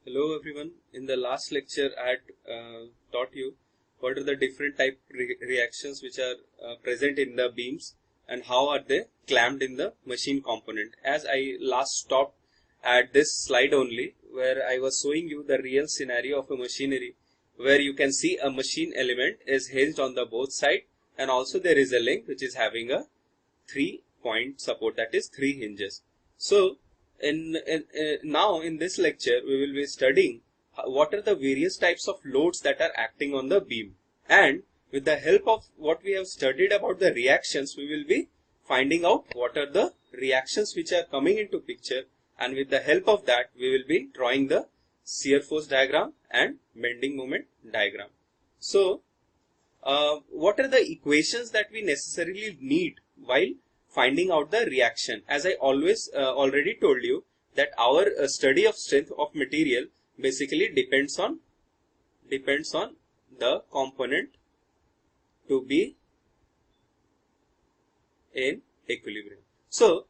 Hello everyone. In the last lecture I had taught you what are the different type reactions which are present in the beams and how are they clamped in the machine component. As I last stopped at this slide only, where I was showing you the real scenario of a machinery where you can see a machine element is hinged on the both side, and also there is a link which is having a 3-point support, that is 3 hinges. So now in this lecture we will be studying what are the various types of loads that are acting on the beam, and with the help of what we have studied about the reactions, we will be finding out what are the reactions which are coming into picture, and with the help of that we will be drawing the shear force diagram and bending moment diagram. So what are the equations that we necessarily need while finding out the reaction? As I already told you that our study of strength of material basically depends on the component to be in equilibrium. So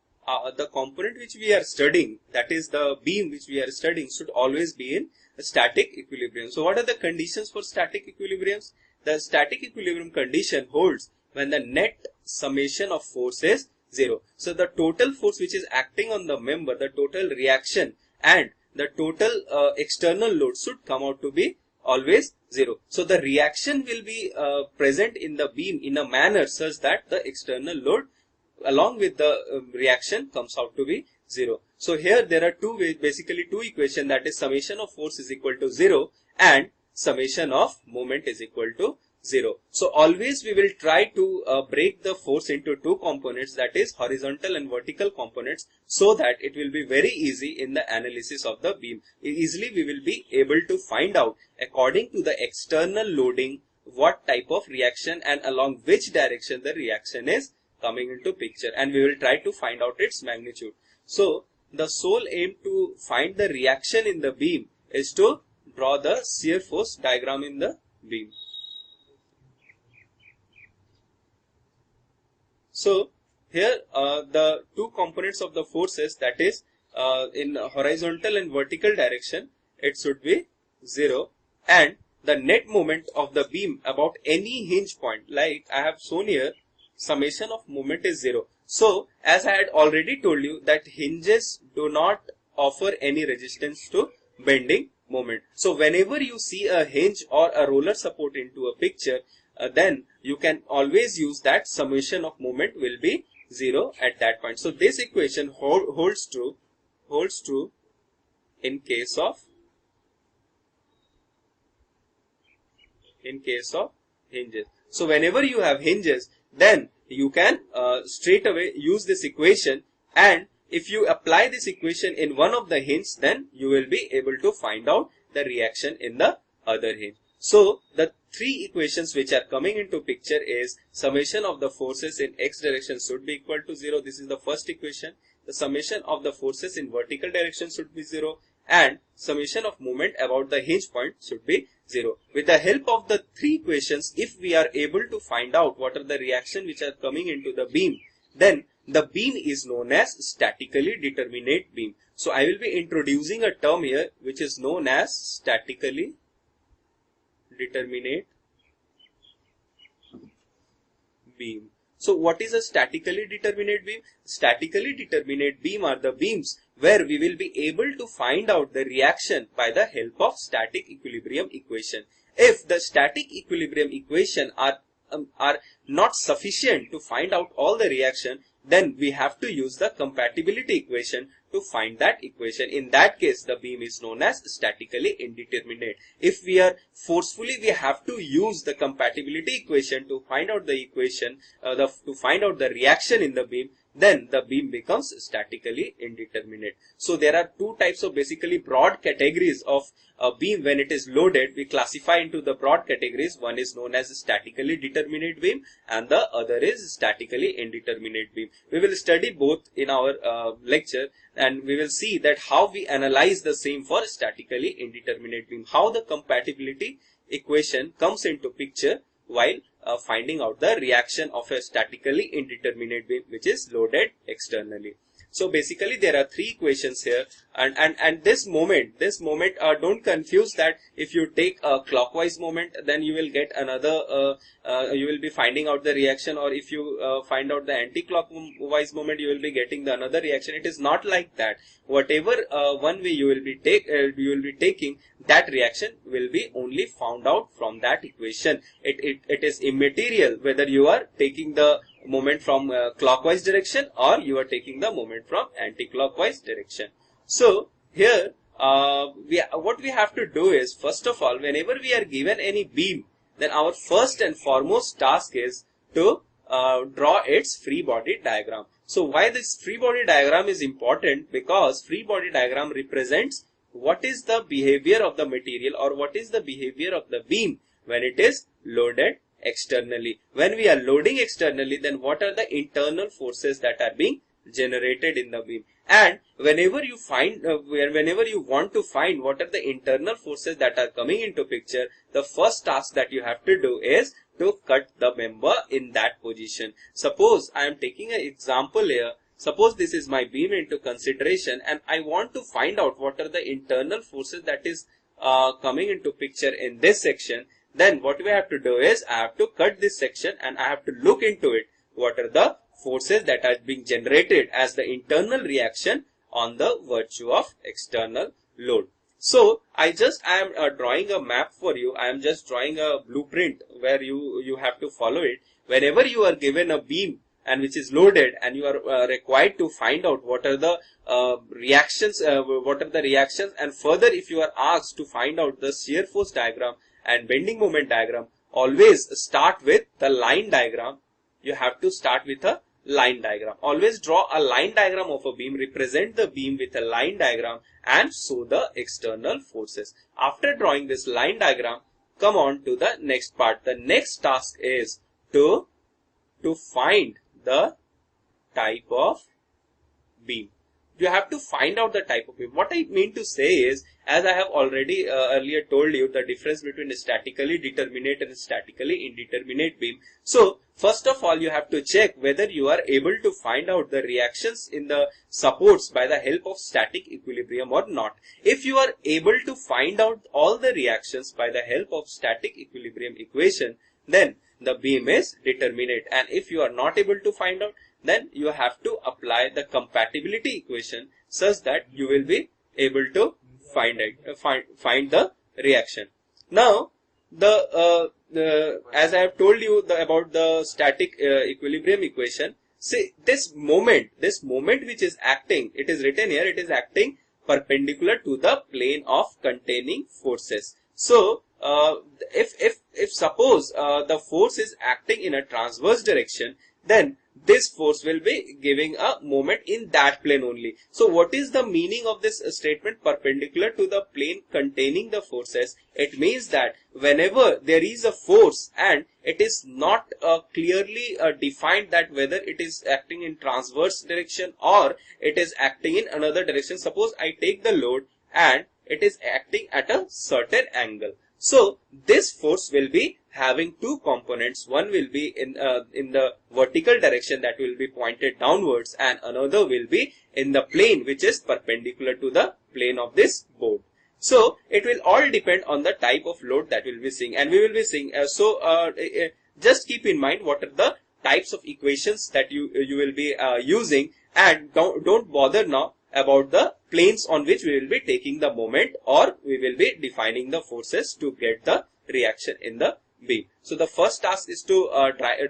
the component which we are studying, that is the beam which we are studying, should always be in a static equilibrium. So what are the conditions for static equilibriums? The static equilibrium condition holds when the net summation of force is 0. So the total force which is acting on the member, the total reaction and the total external load should come out to be always 0. So the reaction will be present in the beam in a manner such that the external load along with the reaction comes out to be 0. So here there are basically two equations, that is summation of force is equal to 0 and summation of moment is equal to 0. So always we will try to break the force into two components, that is horizontal and vertical components, so that it will be very easy in the analysis of the beam. Easily we will be able to find out according to the external loading what type of reaction and along which direction the reaction is coming into picture, and we will try to find out its magnitude. So the sole aim to find the reaction in the beam is to draw the shear force diagram in the beam. So here the two components of the forces, that is in horizontal and vertical direction, it should be 0, and the net moment of the beam about any hinge point, like I have shown here, summation of moment is 0. So as I had already told you that hinges do not offer any resistance to bending moment. So whenever you see a hinge or a roller support into a picture, then you can always use that summation of moment will be 0 at that point. So this equation holds true in case of hinges. So whenever you have hinges, then you can straight away use this equation, and if you apply this equation in one of the hinges, then you will be able to find out the reaction in the other hinge. So the three equations which are coming into picture is summation of the forces in x direction should be equal to 0. This is the first equation. The summation of the forces in vertical direction should be 0, and summation of moment about the hinge point should be 0. With the help of the three equations, if we are able to find out what are the reactions which are coming into the beam, then the beam is known as statically determinate beam. So I will be introducing a term here which is known as statically determinate beam. So what is a statically determinate beam? Statically determinate beam are the beams where we will be able to find out the reaction by the help of static equilibrium equation. If the static equilibrium equation are not sufficient to find out all the reaction, then we have to use the compatibility equation to find that equation. In that case, the beam is known as statically indeterminate. If we are forcefully, we have to use the compatibility equation to find out the equation, to find out the reaction in the beam, then the beam becomes statically indeterminate. So there are two types of basically broad categories of a beam. When it is loaded, we classify into the broad categories. One is known as statically determinate beam and the other is statically indeterminate beam. We will study both in our lecture, and we will see that how we analyze the same for statically indeterminate beam, how the compatibility equation comes into picture while finding out the reaction of a statically indeterminate beam which is loaded externally. So basically there are three equations here, and this moment, don't confuse that if you take a clockwise moment, then you will get another, you will be finding out the reaction, or if you find out the anti-clockwise moment, you will be getting the another reaction. It is not like that. Whatever one way you will be taking, that reaction will be only found out from that equation. It is immaterial whether you are taking the moment from clockwise direction or you are taking the moment from anti-clockwise direction. So here what we have to do is, first of all, whenever we are given any beam, then our first and foremost task is to draw its free body diagram. So why this free body diagram is important? Because free body diagram represents what is the behavior of the material, or what is the behavior of the beam when it is loaded externally. When we are loading externally, then what are the internal forces that are being generated in the beam? And whenever you want to find what are the internal forces that are coming into picture, the first task that you have to do is to cut the member in that position. Suppose I am taking an example here. Suppose this is my beam into consideration, and I want to find out what are the internal forces that is coming into picture in this section. Then what we have to do is, I have to cut this section and I have to look into it. What are the forces that are being generated as the internal reaction on the virtue of external load? So I am drawing a map for you. I am just drawing a blueprint where you have to follow it. Whenever you are given a beam and which is loaded, and you are required to find out what are the reactions, and further if you are asked to find out the shear force diagram and bending moment diagram, always start with the line diagram. You have to start with a line diagram. Always draw a line diagram of a beam, represent the beam with a line diagram, and show the external forces. After drawing this line diagram, come on to the next part. The next task is to find the type of beam. You have to find out the type of beam. What I mean to say is, as I have already earlier told you, the difference between a statically determinate and a statically indeterminate beam. So first of all, you have to check whether you are able to find out the reactions in the supports by the help of static equilibrium or not. If you are able to find out all the reactions by the help of static equilibrium equation, then the beam is determinate. And if you are not able to find out, then you have to apply the compatibility equation such that you will be able to find the reaction. Now, as I have told you about the static equilibrium equation, see this moment which is acting, it is written here, it is acting perpendicular to the plane of containing forces. So if suppose the force is acting in a transverse direction, then this force will be giving a moment in that plane only. So what is the meaning of this statement, perpendicular to the plane containing the forces? It means that whenever there is a force and it is not clearly defined that whether it is acting in transverse direction or it is acting in another direction. Suppose I take the load and it is acting at a certain angle. So this force will be having two components. One will be in the vertical direction, that will be pointed downwards, and another will be in the plane which is perpendicular to the plane of this board. So it will all depend on the type of load that we'll be seeing, and we will be seeing. Just keep in mind what are the types of equations that you will be using, and don't bother now about the planes on which we will be taking the moment, or we will be defining the forces to get the reaction in the beam. So the first task is to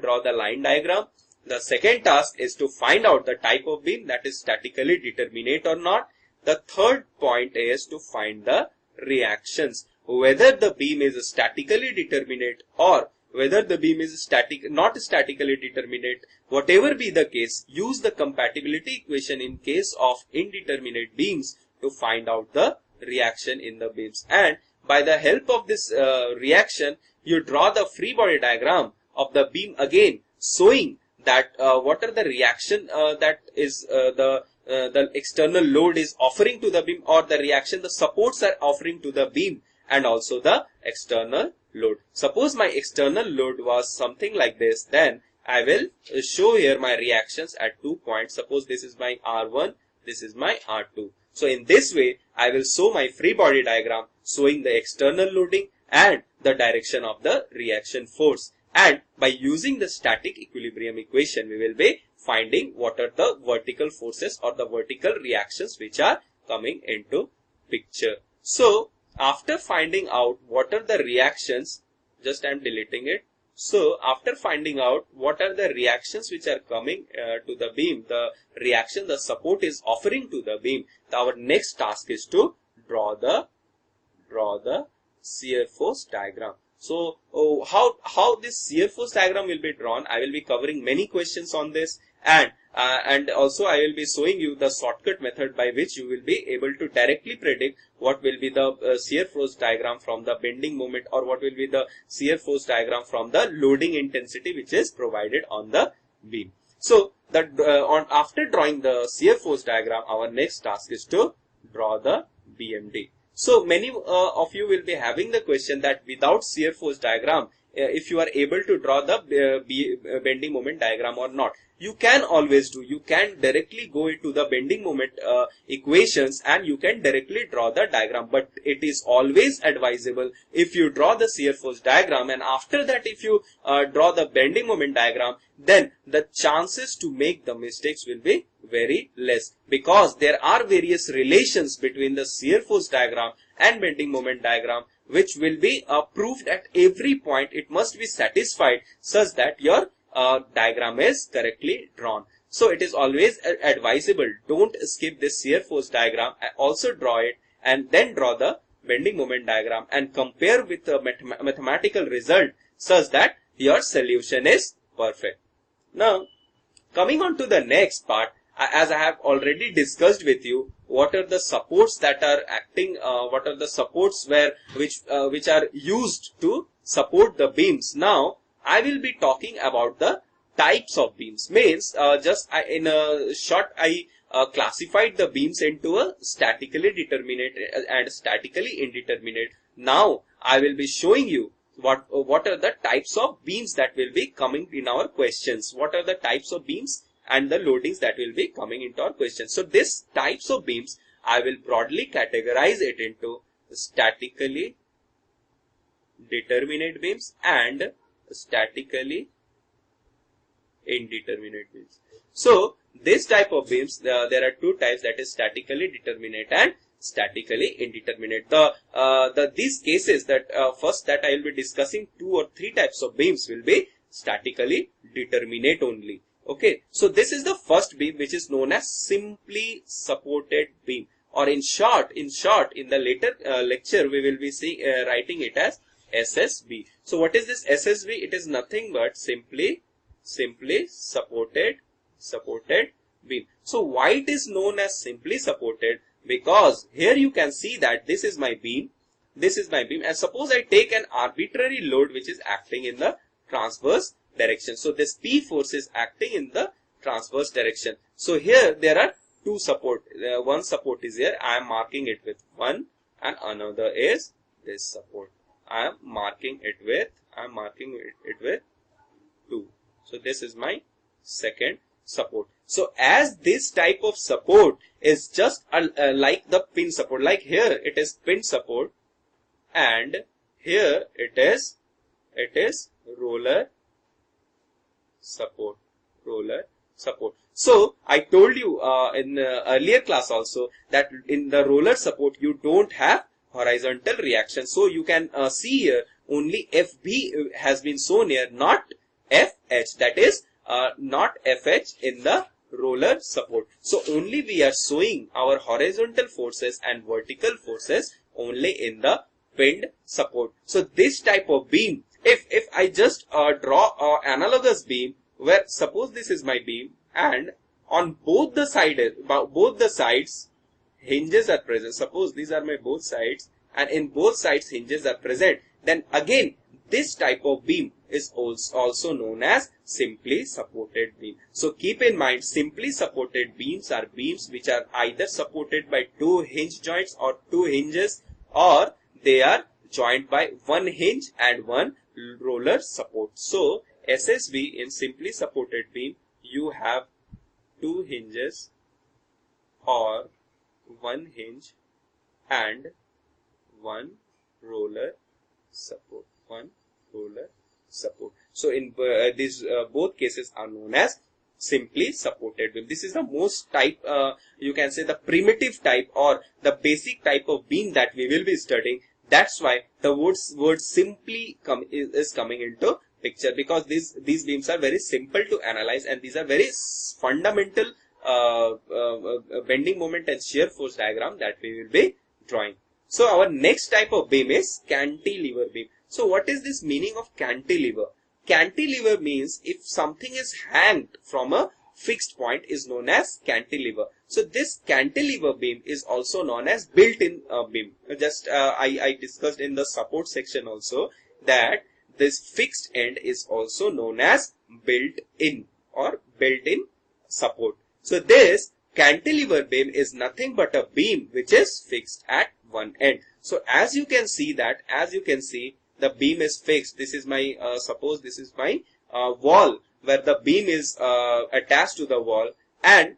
draw the line diagram. The second task is to find out the type of beam, that is statically determinate or not. The third point is to find the reactions, whether the beam is statically determinate or whether the beam is not statically determinate. Whatever be the case, use the compatibility equation in case of indeterminate beams to find out the reaction in the beams. And by the help of this reaction, you draw the free body diagram of the beam again, showing that what are the reaction that is the external load is offering to the beam, or the reaction the supports are offering to the beam, and also the external load. Suppose my external load was something like this, then I will show here my reactions at 2 points. Suppose this is my R1, this is my R2. So in this way, I will show my free body diagram showing the external loading and the direction of the reaction force. And by using the static equilibrium equation, we will be finding what are the vertical forces or the vertical reactions which are coming into picture. So after finding out what are the reactions, just I am deleting it. So after finding out what are the reactions which are coming to the beam, the reaction the support is offering to the beam, our next task is to draw the shear force diagram. So how this shear force diagram will be drawn, I will be covering many questions on this, and also I will be showing you the shortcut method by which you will be able to directly predict what will be the shear force diagram from the bending moment, or what will be the shear force diagram from the loading intensity which is provided on the beam. So after drawing the shear force diagram, our next task is to draw the BMD. So many of you will be having the question that without shear force diagram, if you are able to draw the bending moment diagram or not. You can always do. You can directly go into the bending moment equations and you can directly draw the diagram. But it is always advisable if you draw the shear force diagram, and after that if you draw the bending moment diagram, then the chances to make the mistakes will be very less, because there are various relations between the shear force diagram and bending moment diagram which will be proved at every point. It must be satisfied such that your diagram is correctly drawn. So it is always advisable, don't skip this shear force diagram, also draw it and then draw the bending moment diagram and compare with the mathematical result such that your solution is perfect. Now coming on to the next part, as I have already discussed with you, what are the supports that are acting, what are the supports which are used to support the beams. Now I will be talking about the types of beams. Means in a short I classified the beams into a statically determinate and statically indeterminate. Now I will be showing you what are the types of beams that will be coming in our questions. What are the types of beams and the loadings that will be coming into our questions. So these types of beams, I will broadly categorize it into statically determinate beams and statically indeterminate beams. So this type of beams, there are two types, that is statically determinate and statically indeterminate. These cases that first that I will be discussing, 2 or 3 types of beams will be statically determinate only. Okay, so this is the first beam which is known as simply supported beam, or in short, in the later lecture we will be writing it as SSB. So what is this SSB? It is nothing but simply supported beam. So why it is known as simply supported? Because here you can see that this is my beam, and suppose I take an arbitrary load which is acting in the transverse direction. So this P force is acting in the transverse direction. So here there are 2 support. One support is here. I am marking it with 1, and another is this support. I am marking it with 2. So this is my second support. So as this type of support is just like the pin support, like here it is pin support, and here it is roller support. So I told you in earlier class also that in the roller support you don't have horizontal reaction. So you can see here only FB has been shown here, not FH. That is not FH in the roller support. So only we are showing our horizontal forces and vertical forces only in the pinned support. So this type of beam, if I just draw an analogous beam, where suppose this is my beam and on both the sides hinges are present. Suppose these are my both sides, and in both sides hinges are present. Then again this type of beam is also known as simply supported beam. So keep in mind, simply supported beams are beams which are either supported by 2 hinge joints or 2 hinges, or they are joined by 1 hinge and 1 roller support. So SSB in simply supported beam, you have two hinges or one hinge and one roller support. So in these both cases are known as simply supported beam. This is the most type, you can say the primitive type or the basic type of beam that we will be studying. That's why the word simply is coming into picture, because these beams are very simple to analyze and these are very fundamental bending moment and shear force diagram that we will be drawing. So our next type of beam is cantilever beam. So what is this meaning of cantilever? Cantilever means if something is hanged from a fixed point is known as cantilever. So this cantilever beam is also known as built-in beam. Just I discussed in the support section also that this fixed end is also known as built-in or built-in support. So this cantilever beam is nothing but a beam which is fixed at one end. So as you can see the beam is fixed. This is my suppose this is my wall where the beam is attached to the wall, and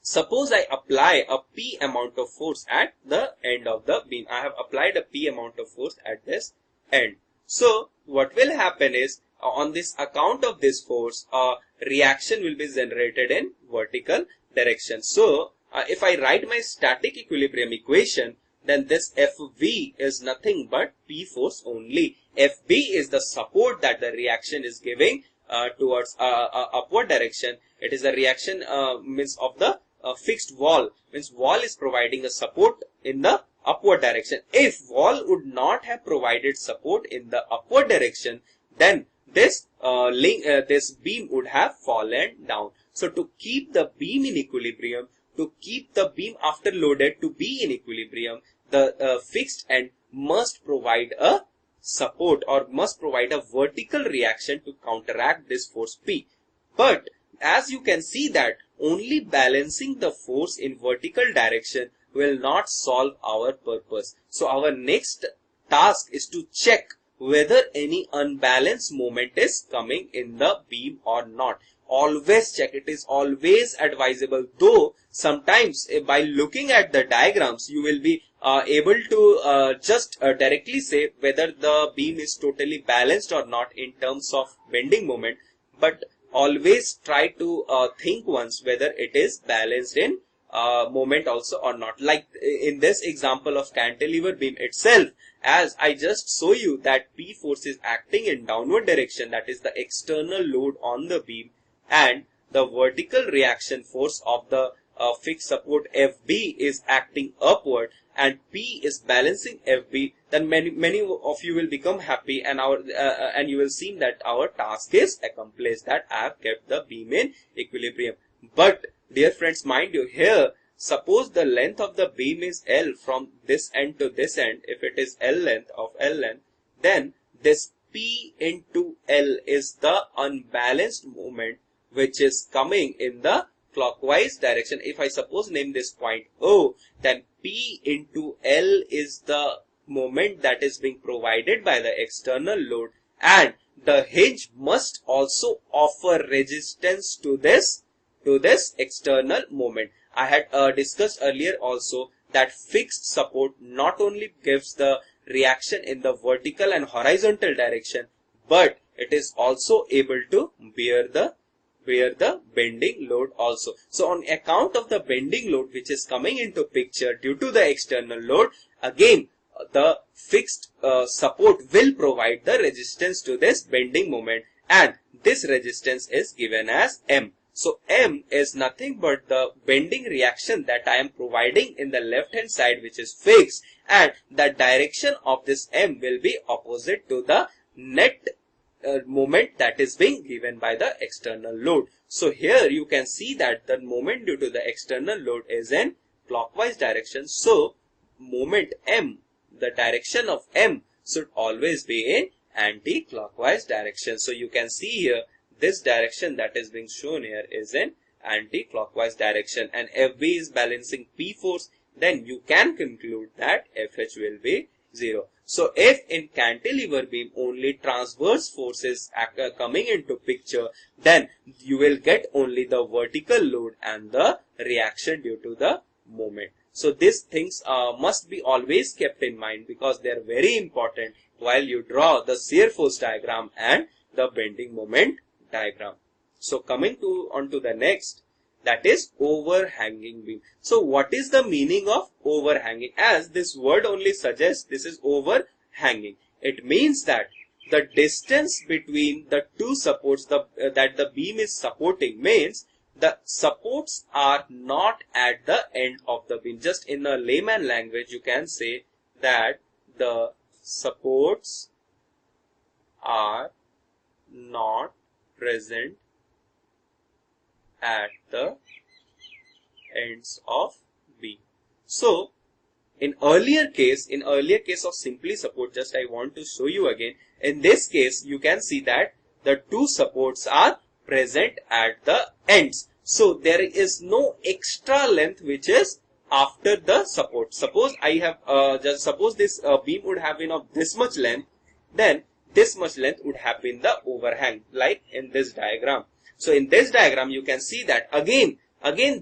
suppose I apply a P amount of force at the end of the beam. I have applied a P amount of force at this end. So what will happen is on this account of this force, a reaction will be generated in vertical direction. So if I write my static equilibrium equation, then this FV is nothing but P force only. FB is the support that the reaction is giving towards upward direction. It is a reaction means of the fixed wall, means wall is providing a support in the upward direction. If wall would not have provided support in the upward direction, then this this beam would have fallen down. So to keep the beam in equilibrium, to keep the beam after loaded to be in equilibrium, the fixed end must provide a support or must provide a vertical reaction to counteract this force P. But as you can see that only balancing the force in vertical direction will not solve our purpose. So our next task is to check whether any unbalanced moment is coming in the beam or not. Always check. It is always advisable, though sometimes by looking at the diagrams you will be able to just directly say whether the beam is totally balanced or not in terms of bending moment, but always try to think once whether it is balanced in moment also or not. Like in this example of cantilever beam itself, as I just show you that P force is acting in downward direction, that is the external load on the beam, and the vertical reaction force of the fixed support FB is acting upward, and P is balancing FB, then many of you will become happy, and and you will see that our task is accomplished, that I have kept the beam in equilibrium. But dear friends, mind you, here suppose the length of the beam is L from this end to this end. If it is L length, then this P into L is the unbalanced moment which is coming in the clockwise direction. If I suppose name this point O, then P into L is the moment that is being provided by the external load, and the hinge must also offer resistance to this external moment. I had discussed earlier also that fixed support not only gives the reaction in the vertical and horizontal direction, but it is also able to bear the bending load also. So on account of the bending load which is coming into picture due to the external load, again the fixed support will provide the resistance to this bending moment, and this resistance is given as M. So M is nothing but the bending reaction that I am providing in the left hand side, which is fixed, and the direction of this M will be opposite to the net moment that is being given by the external load. So here you can see that the moment due to the external load is in clockwise direction. So moment M, the direction of M should always be in anti-clockwise direction. So you can see here this direction that is being shown here is in anti-clockwise direction, and FB is balancing P force, then you can conclude that FH will be 0. So if in cantilever beam only transverse forces coming into picture, then you will get only the vertical load and the reaction due to the moment. So these things must be always kept in mind because they are very important while you draw the shear force diagram and the bending moment diagram. So coming on to the next, that is overhanging beam. So what is the meaning of overhanging? As this word only suggests, this is overhanging. It means that the distance between the two supports that the beam is supporting means the supports are not at the end of the beam. Just in a layman language, you can say that the supports are not present at the ends of beam. So in earlier case of simply support, just I want to show you again. In this case, you can see that the two supports are present at the ends. So there is no extra length which is after the support. Suppose I have suppose this beam would have been of this much length, then this much length would have been the overhang, like in this diagram. So in this diagram, you can see that again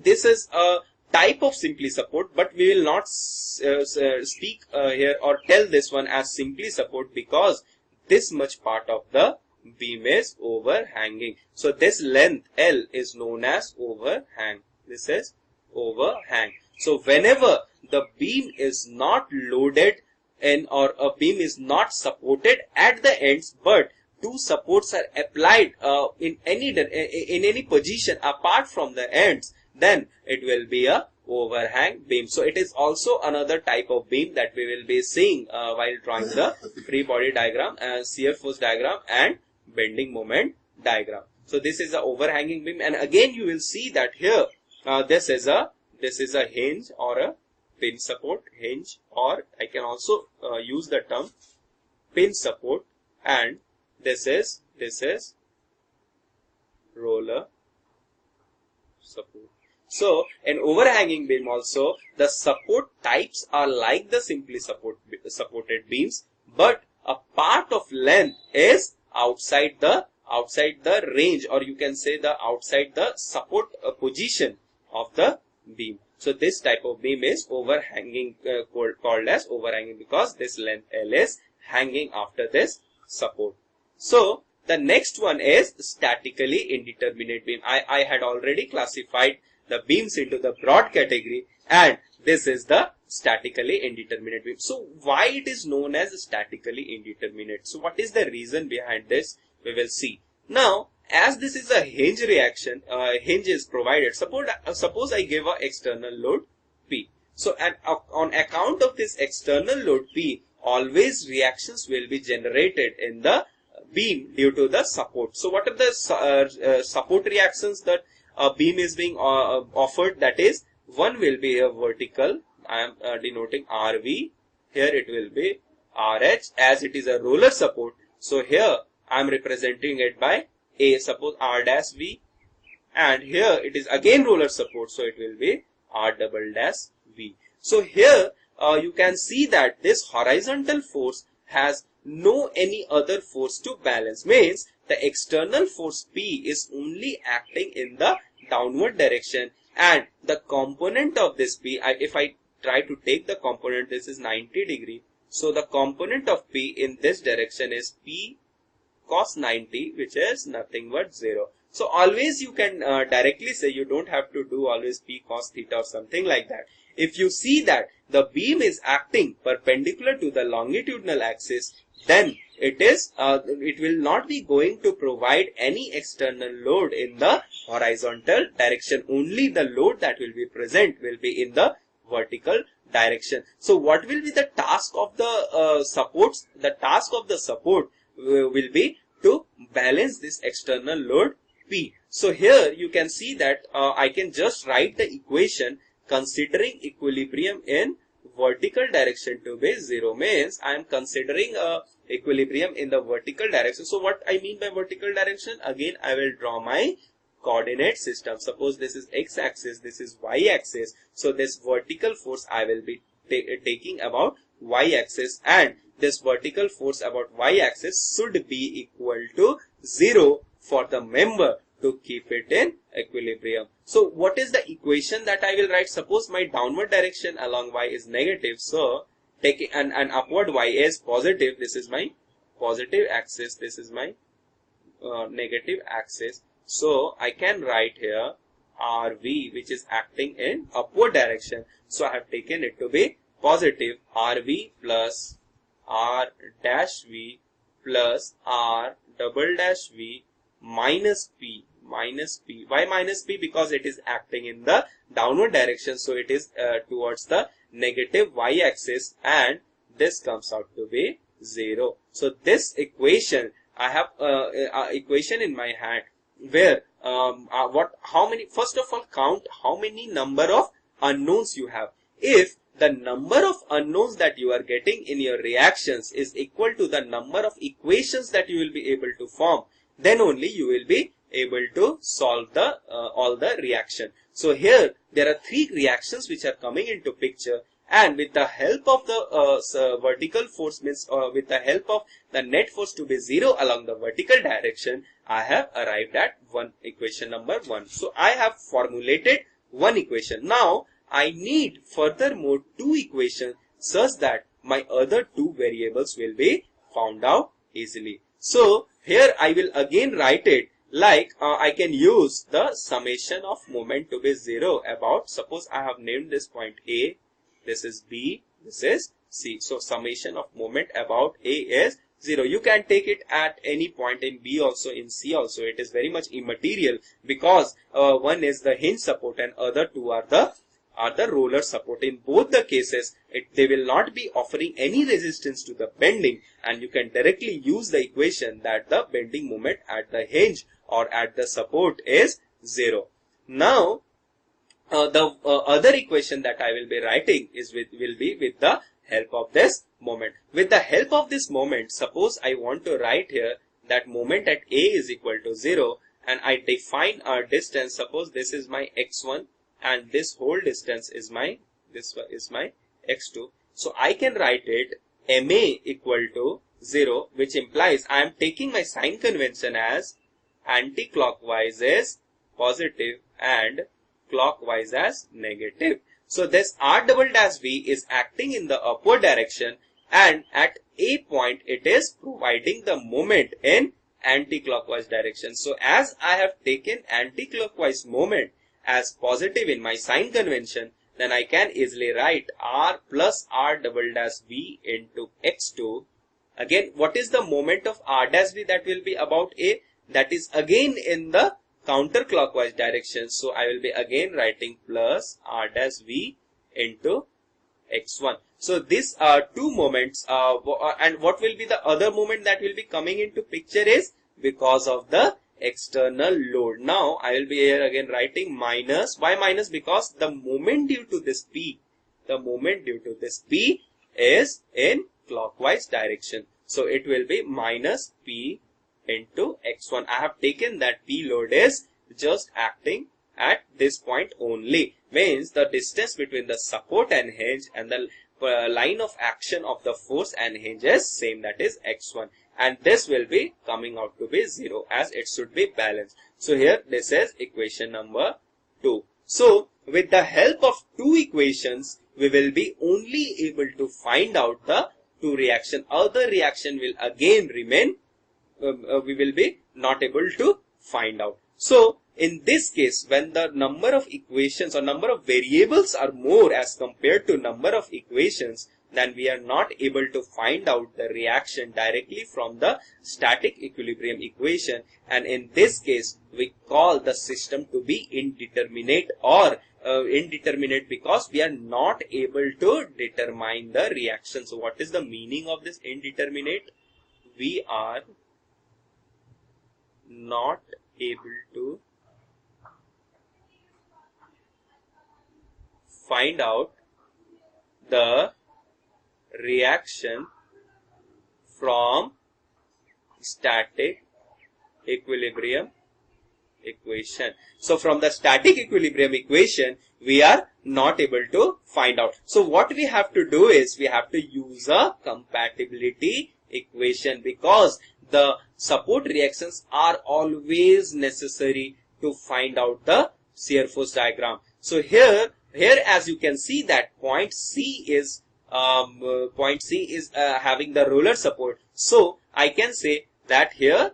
this is a type of simply support, but we will not speak here or tell this one as simply support because this much part of the beam is overhanging. So this length L is known as overhang. This is overhang. So whenever the beam is not loaded in or a beam is not supported at the ends, but two supports are applied in any position apart from the ends, then it will be a overhang beam. So it is also another type of beam that we will be seeing while drawing the free body diagram, shear force diagram and bending moment diagram. So this is a overhanging beam, and again you will see that here this is a hinge or a pin support, hinge, or I can also use the term pin support, and this is roller support. So in overhanging beam also, the support types are like the simply supported beams, but a part of length is outside the range, or you can say the outside the support position of the beam. So this type of beam is overhanging, called as overhanging because this length L is hanging after this support. So the next one is statically indeterminate beam. I had already classified the beams into the broad category, and this is the statically indeterminate beam. So why it is known as statically indeterminate? So what is the reason behind this? We will see. Now, as this is a hinge reaction, hinge is provided. Suppose I give an external load P. So on account of this external load P, always reactions will be generated in the beam due to the support. So what are the support reactions that a beam is being offered? That is, one will be a vertical. I am denoting RV. Here it will be RH, as it is a roller support. So here I am representing it by A, suppose R dash V, and here it is again roller support, so it will be R double dash V. So here you can see that this horizontal force has no any other force to balance, means the external force P is only acting in the downward direction, and the component of this P, if I try to take the component, this is 90 degree. So the component of P in this direction is P cos 90, which is nothing but 0. So always you can directly say, you don't have to do always P cos theta or something like that. If you see that the beam is acting perpendicular to the longitudinal axis, then it will not be going to provide any external load in the horizontal direction. Only the load that will be present will be in the vertical direction. So what will be the task of the supports? The task of the support will be to balance this external load P. So here you can see that I can just write the equation considering equilibrium in vertical direction to be 0, means I am considering equilibrium in the vertical direction. So what I mean by vertical direction, again I will draw my coordinate system. Suppose this is x-axis, this is y-axis. So this vertical force I will be taking about y-axis, and this vertical force about y-axis should be equal to 0 for the member to keep it in equilibrium. So what is the equation that I will write? Suppose my downward direction along y is negative. So taking an upward y is positive. This is my positive axis. This is my negative axis. So I can write here RV, which is acting in upward direction. So I have taken it to be positive RV plus R dash V plus R double dash V minus P. Why minus P? Because it is acting in the downward direction. So it is towards the negative y-axis, and this comes out to be 0. So this equation, I have equation in my hand where first of all, count how many number of unknowns you have. If the number of unknowns that you are getting in your reactions is equal to the number of equations that you will be able to form, then only you will be able to solve the all the reaction. So here there are 3 reactions which are coming into picture, and with the help of the vertical force, means with the help of the net force to be 0 along the vertical direction, I have arrived at equation number 1. So I have formulated one equation. Now I need furthermore 2 equations such that my other 2 variables will be found out easily. So here I will again write it like I can use the summation of moment to be 0 about, suppose I have named this point A, this is B, this is C. So summation of moment about A is 0. You can take it at any point in B also, in C also. It is very much immaterial because one is the hinge support and other 2 are the roller support. In both the cases, they will not be offering any resistance to the bending, and you can directly use the equation that the bending moment at the hinge or at the support is 0. Now, the other equation that I will be writing will be with the help of this moment. With the help of this moment, suppose I want to write here that moment at A is equal to 0, and I define a distance. Suppose this is my x1 and this whole distance is my x2. So I can write it MA equal to 0, which implies I am taking my sign convention as anti-clockwise is positive and clockwise as negative. So this R double dash V is acting in the upward direction, and at A point it is providing the moment in anti-clockwise direction. So as I have taken anti-clockwise moment as positive in my sign convention, then I can easily write R plus R double dash V into x2. Again, what is the moment of R dash V that will be about A? That is again in the counterclockwise direction. So I will be again writing plus R dash V into x1. So these are 2 moments. And what will be the other moment that will be coming into picture is because of the external load. Now I will be here again writing minus. Why minus? Because the moment due to this P, is in clockwise direction. So it will be minus P into x1. I have taken that P load is just acting at this point only. Means the distance between the support and hinge and the line of action of the force and hinge is same, that is x1. And this will be coming out to be 0 as it should be balanced. So here this is equation number 2. So with the help of 2 equations, we will be only able to find out the 2 reaction. Other reaction will again remain, we will be not able to find out. So in this case, when the number of equations or number of variables are more as compared to number of equations, then we are not able to find out the reaction directly from the static equilibrium equation. And in this case, we call the system to be indeterminate or indeterminate because we are not able to determine the reaction. So what is the meaning of this indeterminate? We are not able to find out the reaction from static equilibrium equation. So from the static equilibrium equation, we are not able to find out. So what we have to do is we have to use a compatibility equation, because the support reactions are always necessary to find out the shear force diagram. So here as you can see that point C is having the roller support. So I can say that here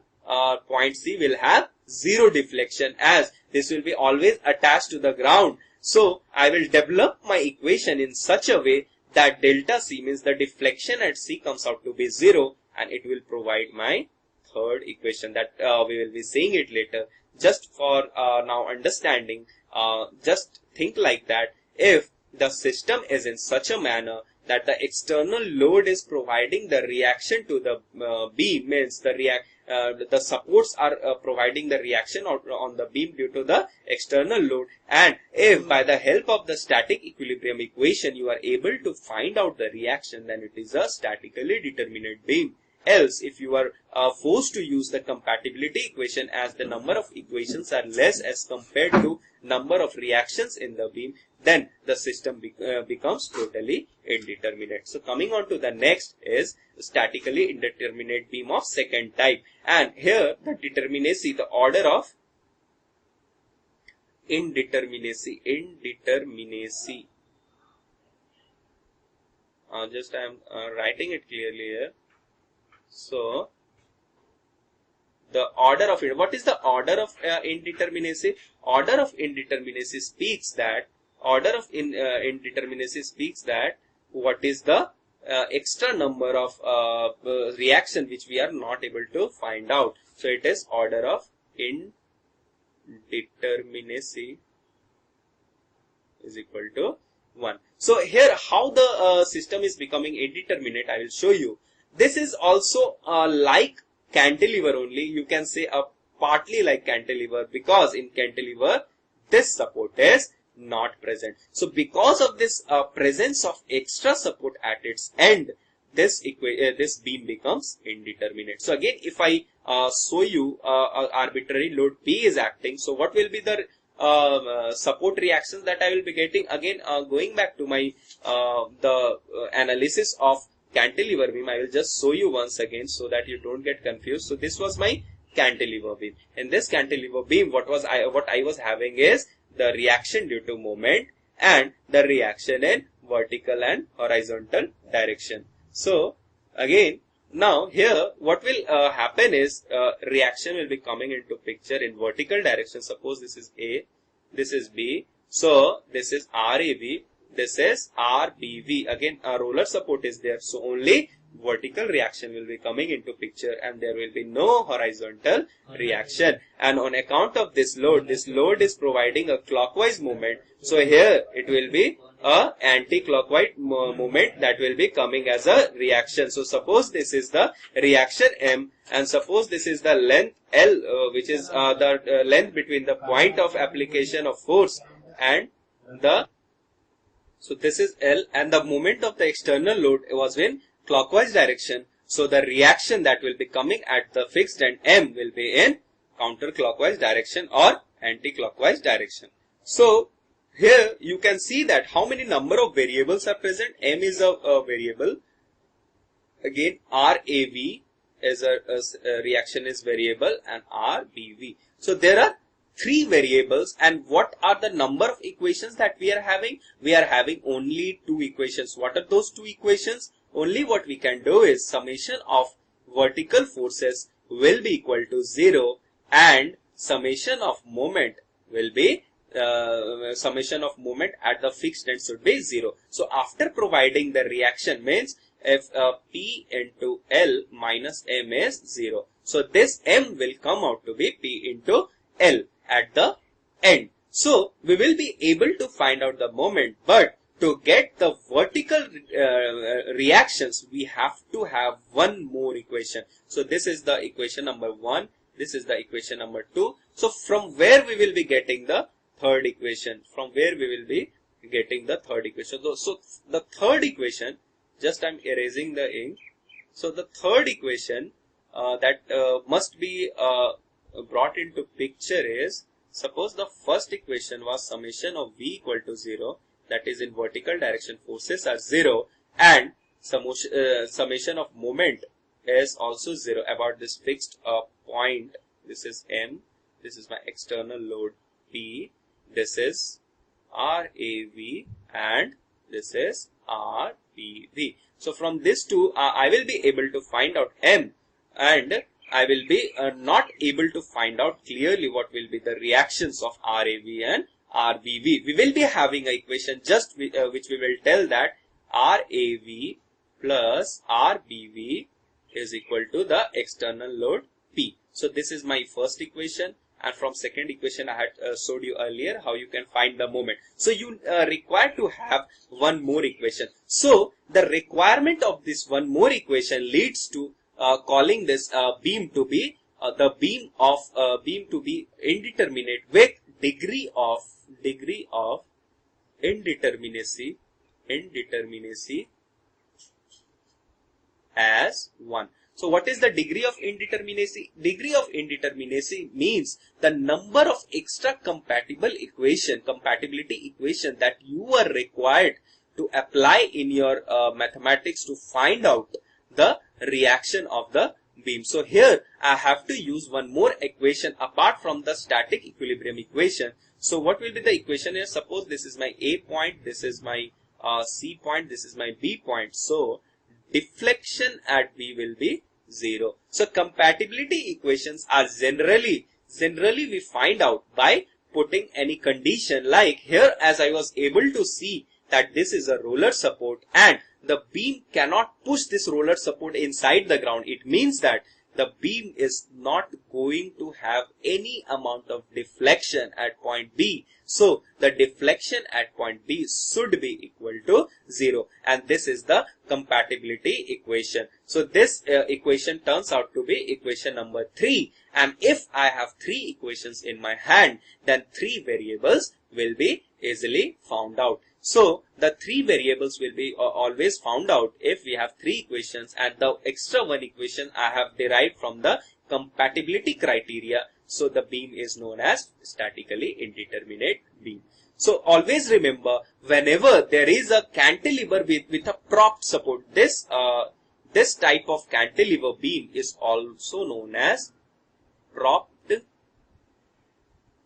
point C will have zero deflection, as this will be always attached to the ground. So I will develop my equation in such a way that delta C means the deflection at C comes out to be 0, and it will provide my third equation that we will be seeing it later. Just for now understanding, just think like that. If the system is in such a manner that the external load is providing the reaction to the beam, means the supports are providing the reaction on the beam due to the external load, and if by the help of the static equilibrium equation you are able to find out the reaction, then it is a statically determinate beam. Else, if you are forced to use the compatibility equation, as the number of equations are less as compared to number of reactions in the beam, then the system becomes totally indeterminate. So coming on to the next is statically indeterminate beam of second type. And here the determinacy, the order of indeterminacy. Just I am writing it clearly here. So the order of it, what is the order of indeterminacy? Order of indeterminacy speaks that what is the extra number of reaction which we are not able to find out. So it is order of indeterminacy is equal to 1. So here how the system is becoming indeterminate, I will show you. This is also like cantilever only. You can say partly like cantilever, because in cantilever this support is not present. So because of this presence of extra support at its end, this beam becomes indeterminate. So again, if I show you arbitrary load P is acting, so what will be the support reactions that I will be getting? Again, going back to my analysis of cantilever beam, I will just show you once again so that you don't get confused. So this was my cantilever beam. In this cantilever beam, what I was having is the reaction due to moment and the reaction in vertical and horizontal direction. So again, now here what will happen is reaction will be coming into picture in vertical direction. Suppose this is A, this is B. So this is RAB, this is RBV. Again, a roller support is there. So only vertical reaction will be coming into picture, and there will be no horizontal reaction. And on account of this load is providing a clockwise movement. So here it will be a anti-clockwise movement that will be coming as a reaction. So suppose this is the reaction M, and suppose this is the length L, which is the length between the point of application of force and the, so this is L, and the moment of the external load was in clockwise direction. So the reaction that will be coming at the fixed end M will be in counterclockwise direction or anti-clockwise direction. So here you can see that how many number of variables are present. M is a variable. Again, RAV is a reaction is variable, and RBV. So there are 3 variables, and what are the number of equations that we are having? We are having only 2 equations. What are those 2 equations? Only what we can do is summation of vertical forces will be equal to 0, and summation of moment will be summation of moment at the fixed end should be 0. So after providing the reaction, means if P into L minus M is 0. So this M will come out to be P into L at the end. So we will be able to find out the moment, but to get the vertical reactions, we have to have one more equation. So this is the equation number 1. This is the equation number 2. So from where we will be getting the third equation? From where we will be getting the third equation? So the third equation, just I'm erasing the ink. So the third equation that must be brought into picture is, suppose the first equation was summation of V equal to 0, that is in vertical direction forces are 0, and summation of moment is also 0 about this fixed point. This is M, this is my external load P, this is RAV, and this is RPV. So from this two, I will be able to find out M, and I will be not able to find out clearly what will be the reactions of RAV and RBV. We will be having an equation just which we will tell that RAV plus RBV is equal to the external load P. So this is my first equation, and from second equation I had showed you earlier how you can find the moment. So you require to have one more equation. So the requirement of this one more equation leads to calling this beam to be indeterminate with degree of indeterminacy as 1. So what is the degree of indeterminacy? Degree of indeterminacy means the number of extra compatibility equation that you are required to apply in your mathematics to find out the reaction of the beam. So here I have to use one more equation apart from the static equilibrium equation. So what will be the equation here? Suppose this is my A point, this is my C point, this is my B point. So deflection at B will be 0. So compatibility equations are generally we find out by putting any condition, like here as I was able to see that this is a roller support and the beam cannot push this roller support inside the ground. It means that the beam is not going to have any amount of deflection at point B. So the deflection at point B should be equal to 0, and this is the compatibility equation. So this equation turns out to be equation number 3, and if I have 3 equations in my hand, then 3 variables will be easily found out. So the 3 variables will be always found out if we have 3 equations, and the extra one equation I have derived from the compatibility criteria. So the beam is known as statically indeterminate beam. So always remember, whenever there is a cantilever with a propped support, this type of cantilever beam is also known as propped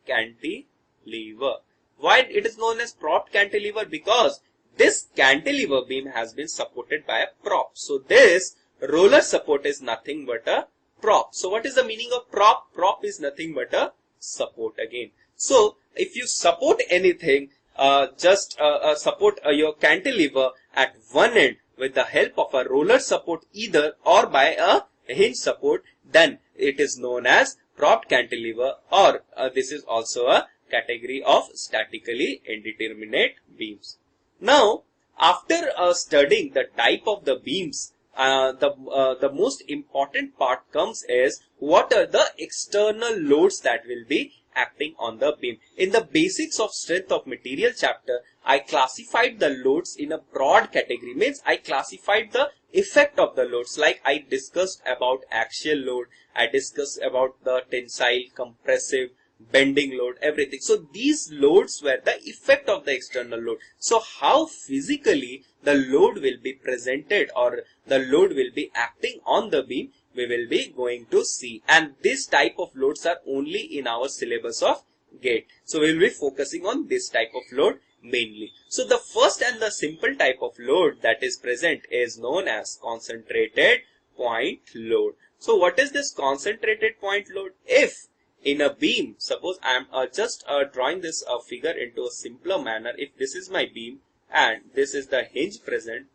cantilever. Why it is known as propped cantilever? Because this cantilever beam has been supported by a prop. So this roller support is nothing but a prop. So what is the meaning of prop? Prop is nothing but a support again. So if you support anything, support your cantilever at one end with the help of a roller support either or by a hinge support, then it is known as propped cantilever, or this is also a category of statically indeterminate beams. Now, after studying the type of the beams, the most important part comes is what are the external loads that will be acting on the beam. In the basics of strength of material chapter, I classified the loads in a broad category. Means I classified the effect of the loads, like I discussed about axial load, I discussed about the tensile, compressive, bending load, everything. So these loads were the effect of the external load. So how physically the load will be presented or the load will be acting on the beam, we will be going to see. And this type of loads are only in our syllabus of GATE. So we will be focusing on this type of load mainly. So the first and the simple type of load that is present is known as concentrated point load. So what is this concentrated point load? If in a beam, suppose I am just drawing this figure into a simpler manner. If this is my beam and this is the hinge present,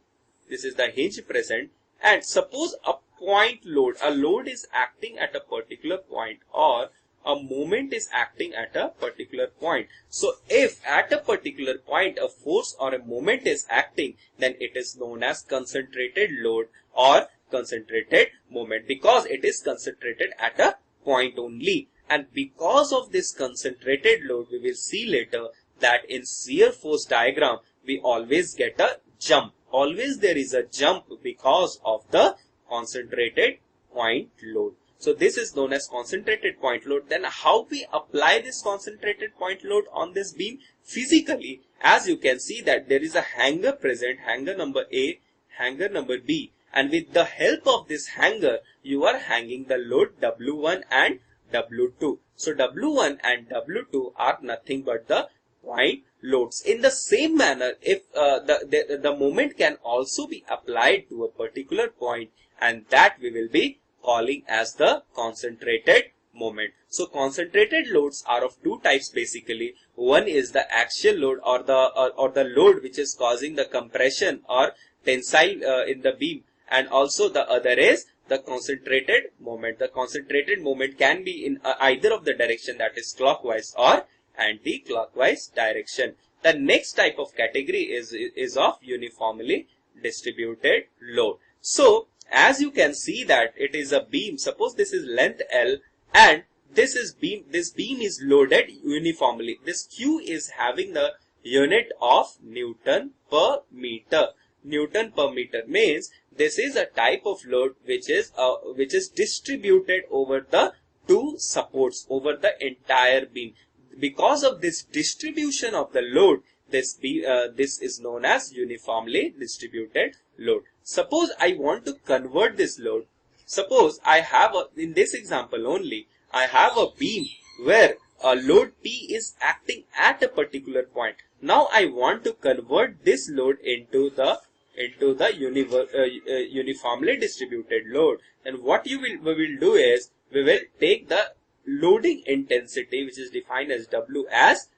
and suppose a point load, a load is acting at a particular point or a moment is acting at a particular point. So if at a particular point a force or a moment is acting, then it is known as concentrated load or concentrated moment, because it is concentrated at a point only. And because of this concentrated load, we will see later that in shear force diagram, we always get a jump. Always there is a jump because of the concentrated point load. So this is known as concentrated point load. Then how we apply this concentrated point load on this beam? Physically, as you can see that there is a hanger present, hanger number A, hanger number B, and with the help of this hanger, you are hanging the load W1 and W2. So W1 and W2 are nothing but the point loads. In the same manner, if the moment can also be applied to a particular point, and that we will be calling as the concentrated moment. So concentrated loads are of two types basically. One is the axial load or the load which is causing the compression or tensile in the beam, and also the other is the concentrated moment. The concentrated moment can be in either of the direction, that is clockwise or anti-clockwise direction. The next type of category is of uniformly distributed load. So as you can see that it is a beam. Suppose this is length L and this beam is loaded uniformly. This Q is having the unit of Newton per meter. Newton per meter means this is a type of load which is distributed over the two supports, over the entire beam. Because of this distribution of the load, this is known as uniformly distributed load. Suppose I want to convert this load. Suppose I have in this example only, I have a beam where a load P is acting at a particular point. Now I want to convert this load into the uniformly distributed load. And what we will do is we will take the loading intensity, which is defined as W, as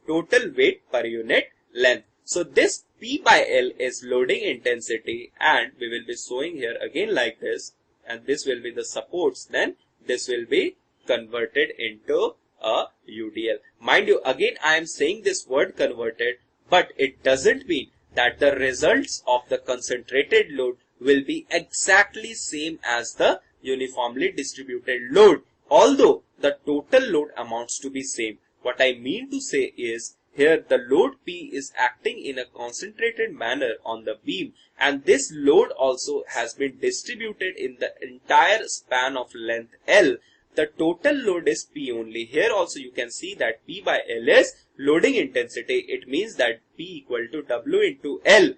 total weight per unit length. So this P by L is loading intensity, and we will be showing here again like this, and this will be the supports. Then this will be converted into a UDL. Mind you, again I am saying this word converted, but it doesn't mean that the results of the concentrated load will be exactly same as the uniformly distributed load, although the total load amounts to be same. What I mean to say is, here the load P is acting in a concentrated manner on the beam, and this load also has been distributed in the entire span of length L. The total load is P only. Here also you can see that P by L is loading intensity. It means that P equal to W into L.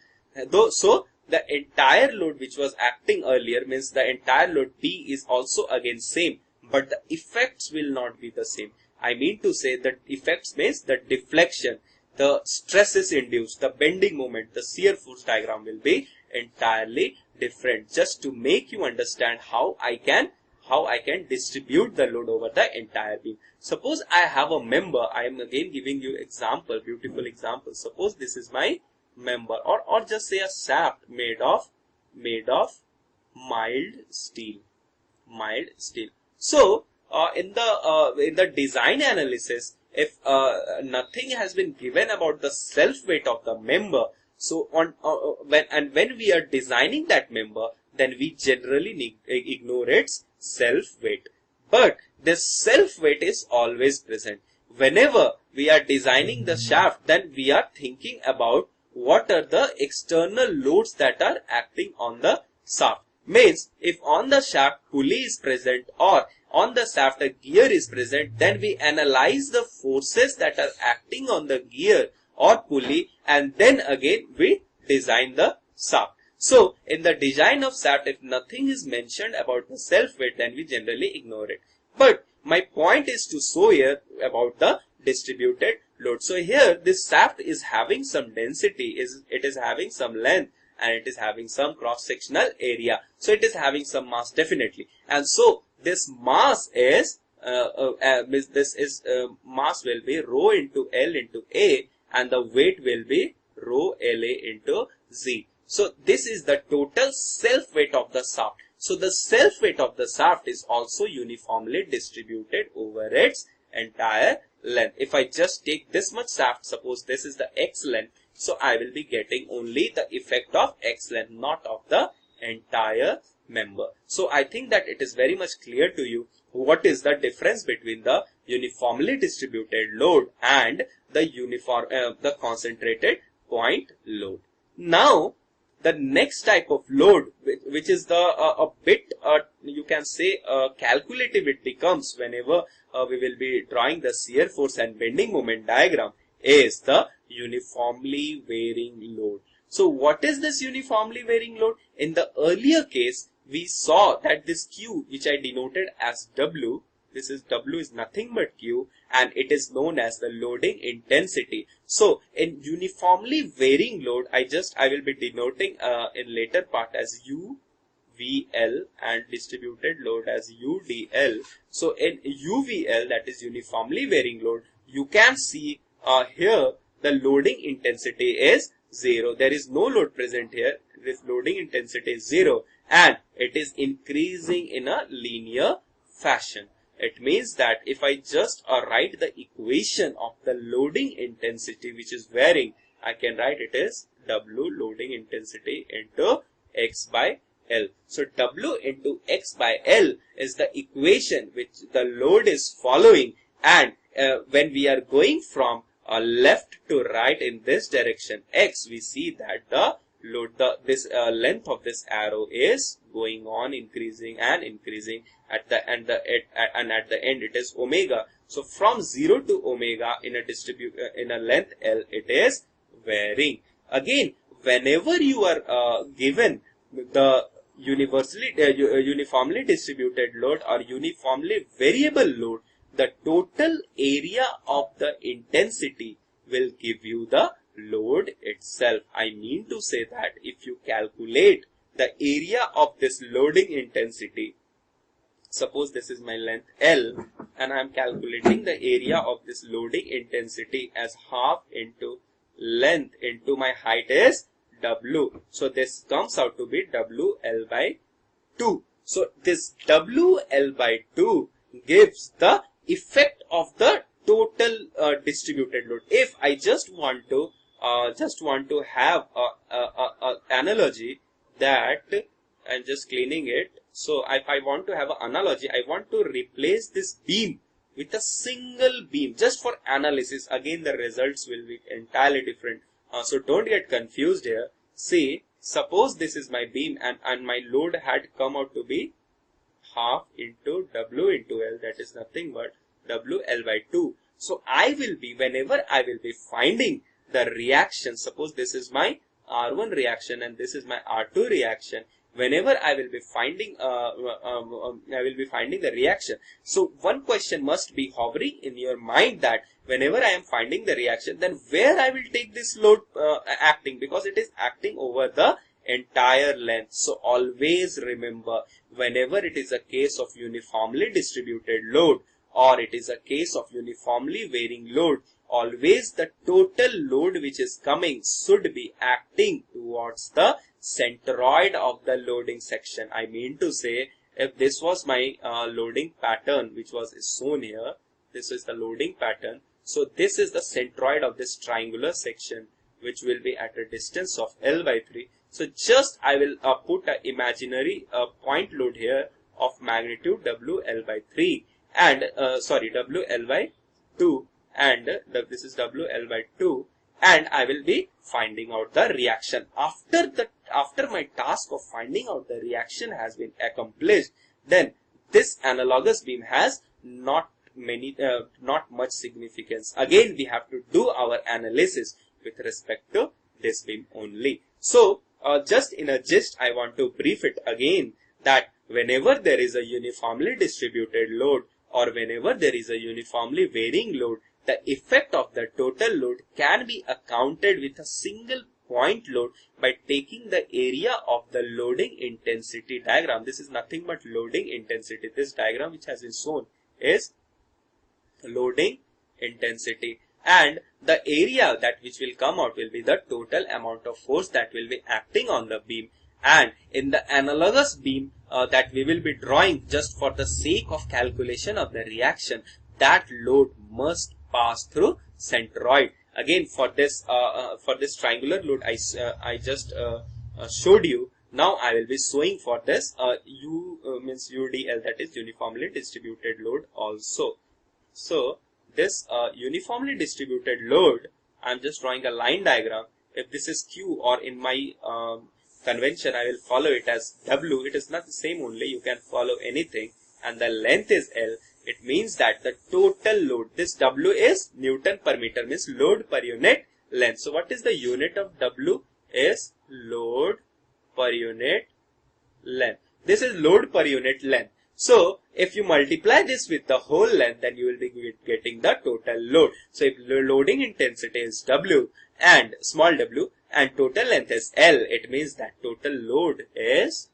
So the entire load which was acting earlier means the entire load P is also again same, but the effects will not be the same. I mean to say that effects means the deflection, the stresses induced, the bending moment, the shear force diagram will be entirely different. Just to make you understand how I can distribute the load over the entire beam. Suppose I have a member. I am again giving you example, beautiful example. Suppose this is my member, or just say a shaft made of mild steel. So in the design analysis, if nothing has been given about the self weight of the member, so when we are designing that member, then we generally ignore its self weight. But this self weight is always present. Whenever we are designing the shaft, then we are thinking about what are the external loads that are acting on the shaft. Means if on the shaft pulley is present or on the shaft a gear is present, then we analyze the forces that are acting on the gear or pulley, and then again we design the shaft. So in the design of shaft, if nothing is mentioned about the self weight, then we generally ignore it. But my point is to show here about the distributed load. So here this shaft is having some density, it is having some length, and it is having some cross-sectional area. So it is having some mass definitely. And so this mass is mass will be rho into L into A, and the weight will be rho LA into Z. So this is the total self weight of the shaft. So the self weight of the shaft is also uniformly distributed over its entire length. If I just take this much shaft, suppose this is the X length, so I will be getting only the effect of X length, not of the entire member. So I think that it is very much clear to you what is the difference between the uniformly distributed load and the concentrated point load. Now the next type of load, which is the you can say calculative it becomes whenever we will be drawing the shear force and bending moment diagram is the uniformly varying load. So what is this uniformly varying load? In the earlier case, we saw that this Q, which I denoted as W, W is nothing but Q, and it is known as the loading intensity. So in uniformly varying load, I will be denoting in later part as UVL and distributed load as UDL. So in UVL, that is uniformly varying load, you can see here the loading intensity is 0. There is no load present here. This loading intensity is 0, and it is increasing in a linear fashion. It means that if I just write the equation of the loading intensity which is varying, I can write it as W loading intensity into X by L. So W into X by L is the equation which the load is following, and when we are going from left to right in this direction X, we see that the load, this length of this arrow is going on increasing and increasing at the end, and at the end it is omega. So from 0 to omega in a length L, it is varying. Again, whenever you are given the uniformly distributed load or uniformly variable load, the total area of the intensity will give you the load itself. I mean to say that if you calculate the area of this loading intensity, suppose this is my length L, and I am calculating the area of this loading intensity as half into length into my height is W. So this comes out to be WL by 2. So this WL by 2 gives the effect of the total distributed load. If I just want to have a analogy that I'm just cleaning it. So if I want to have an analogy, I want to replace this beam with a single beam just for analysis. Again, the results will be entirely different. So don't get confused here. See, suppose this is my beam and my load had come out to be half into W into L, that is nothing but WL by 2. So I will be, whenever I will be finding the reaction, suppose this is my R1 reaction and this is my R2 reaction, whenever I will be finding the reaction. So one question must be hovering in your mind, that whenever I am finding the reaction, then where I will take this load acting, because it is acting over the entire length. So always remember, whenever it is a case of uniformly distributed load or it is a case of uniformly varying load, always the total load which is coming should be acting towards the centroid of the loading section. I mean to say, if this was my loading pattern which was shown here, this is the loading pattern. So this is the centroid of this triangular section which will be at a distance of L by 3. So just I will put an imaginary point load here of magnitude WL by 3 and WL by 2, and this is WL by 2, and I will be finding out the reaction. After my task of finding out the reaction has been accomplished, then this analogous beam has not much significance. Again, we have to do our analysis with respect to this beam only. So just in a gist, I want to brief it again that whenever there is a uniformly distributed load or whenever there is a uniformly varying load, the effect of the total load can be accounted with a single point load by taking the area of the loading intensity diagram. This is nothing but loading intensity. This diagram which has been shown is loading intensity, and the area that which will come out will be the total amount of force that will be acting on the beam. And in the analogous beam that we will be drawing just for the sake of calculation of the reaction, that load must pass through centroid. Again, for this triangular load I just showed you. Now I will be showing for this means UDL, that is uniformly distributed load also. So this uniformly distributed load, I am just drawing a line diagram. If this is Q, or in my convention, I will follow it as W. It is not the same only. You can follow anything. And the length is L. It means that the total load, this W is Newton per meter, means load per unit length. So what is the unit of W? Is load per unit length. This is load per unit length. So if you multiply this with the whole length, then you will be getting the total load. So if loading intensity is W and small w and total length is L, it means that total load is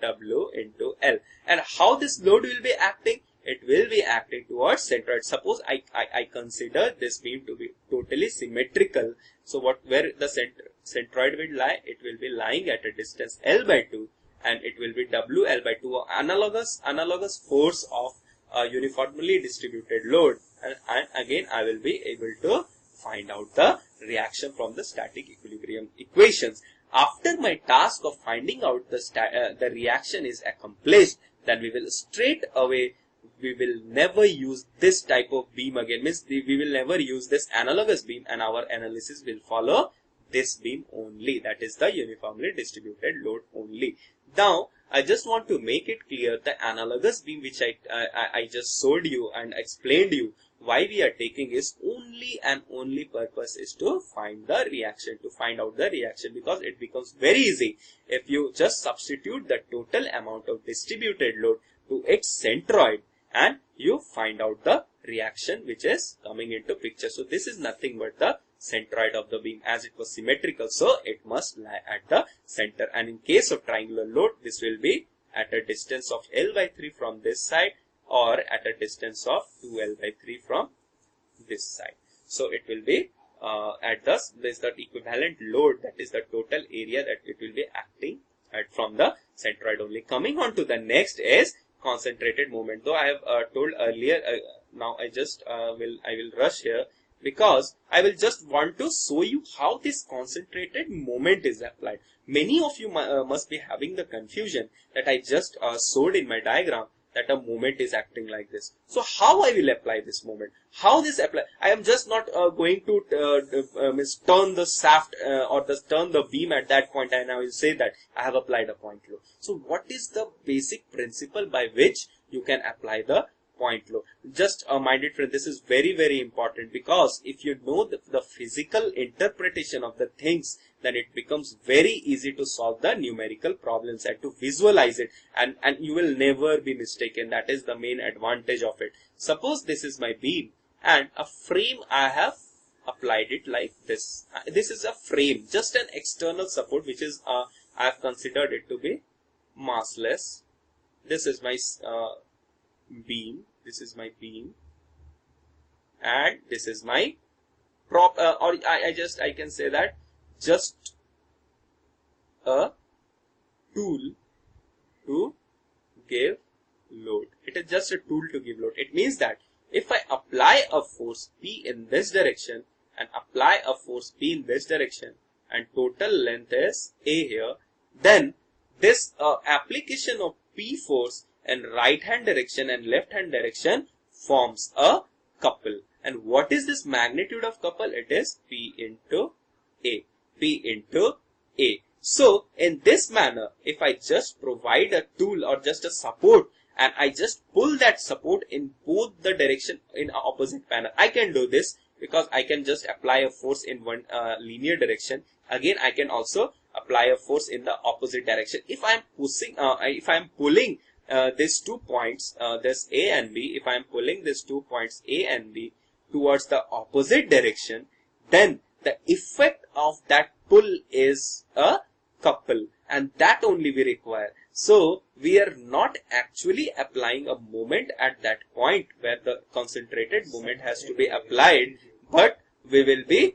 W into L. And how this load will be acting? It will be acting towards centroid. Suppose I consider this beam to be totally symmetrical. So where the centroid will lie? It will be lying at a distance L by 2. And it will be WL by 2, analogous force of a uniformly distributed load. And again, I will be able to find out the reaction from the static equilibrium equations. After my task of finding out the reaction is accomplished, then we will straight away, we will never use this type of beam again. Means we will never use this analogous beam, and our analysis will follow this beam only. That is the uniformly distributed load only. Now, I just want to make it clear the analogous beam which I just showed you and explained you why we are taking is only and only purpose is to find the reaction, to find out the reaction, because it becomes very easy if you just substitute the total amount of distributed load to its centroid and you find out the reaction which is coming into picture. So this is nothing but the centroid of the beam, as it was symmetrical, so it must lie at the center. And in case of triangular load, this will be at a distance of L by 3 from this side, or at a distance of 2L by 3 from this side. So it will be at this the equivalent load, that is the total area that it will be acting at from the centroid only. Coming on to the next is concentrated moment. Though I have told earlier, now I just will rush here, because I will just want to show you how this concentrated moment is applied. Many of you must be having the confusion that I just showed in my diagram, that a moment is acting like this. So how I will apply this moment? How this apply? I am just not going to turn the shaft or turn the beam at that point, and I will say that I have applied a point load. So what is the basic principle by which you can apply the point load? Just my dear friend, this is very, very important, because if you know the physical interpretation of the things, then it becomes very easy to solve the numerical problems and to visualize it, and you will never be mistaken. That is the main advantage of it. Suppose this is my beam and a frame, I have applied it like this. This is a frame, just an external support, which is I have considered it to be massless. This is my beam, this is my beam, and this is my prop, or I can say that just a tool to give load. It is just a tool to give load. It means that if I apply a force P in this direction and apply a force P in this direction, and total length is A here, then this application of P force in right hand direction and left hand direction forms a couple. And what is this magnitude of couple? It is P into A. P into A. So in this manner, if I just provide a tool or just a support, and I just pull that support in both the direction in opposite manner, I can do this because I can just apply a force in one linear direction. Again, I can also apply a force in the opposite direction. If I am pulling these 2 points, this A and B, if I am pulling these 2 points A and B towards the opposite direction, then the effect of that pull is a couple, and that only we require. So we are not actually applying a moment at that point where the concentrated moment has to be applied, but we will be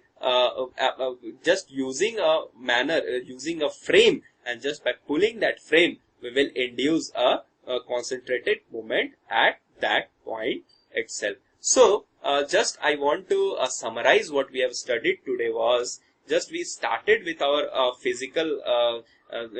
just using a manner, using a frame, and just by pulling that frame, we will induce a concentrated moment at that point itself. So just I want to summarize what we have studied today. Was just we started with our physical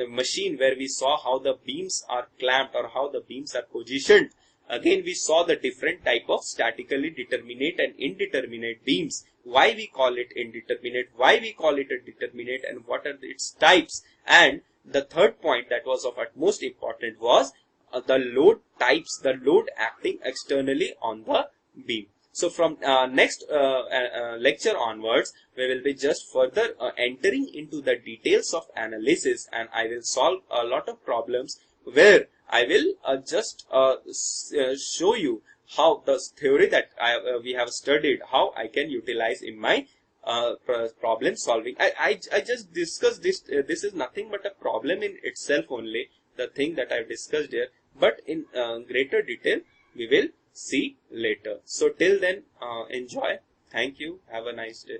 machine, where we saw how the beams are clamped or how the beams are positioned. Again, we saw the different type of statically determinate and indeterminate beams. Why we call it indeterminate, why we call it a determinate, and what are its types. And the third point that was of utmost importance was the load types, the load acting externally on the beam. So from next lecture onwards, we will be just further entering into the details of analysis, and I will solve a lot of problems where I will just show you how the theory that we have studied, how I can utilize in my problem solving. I just discussed this. This is nothing but a problem in itself only, the thing that I've discussed here. But in greater detail, we will see later. So till then, enjoy. Thank you. Have a nice day.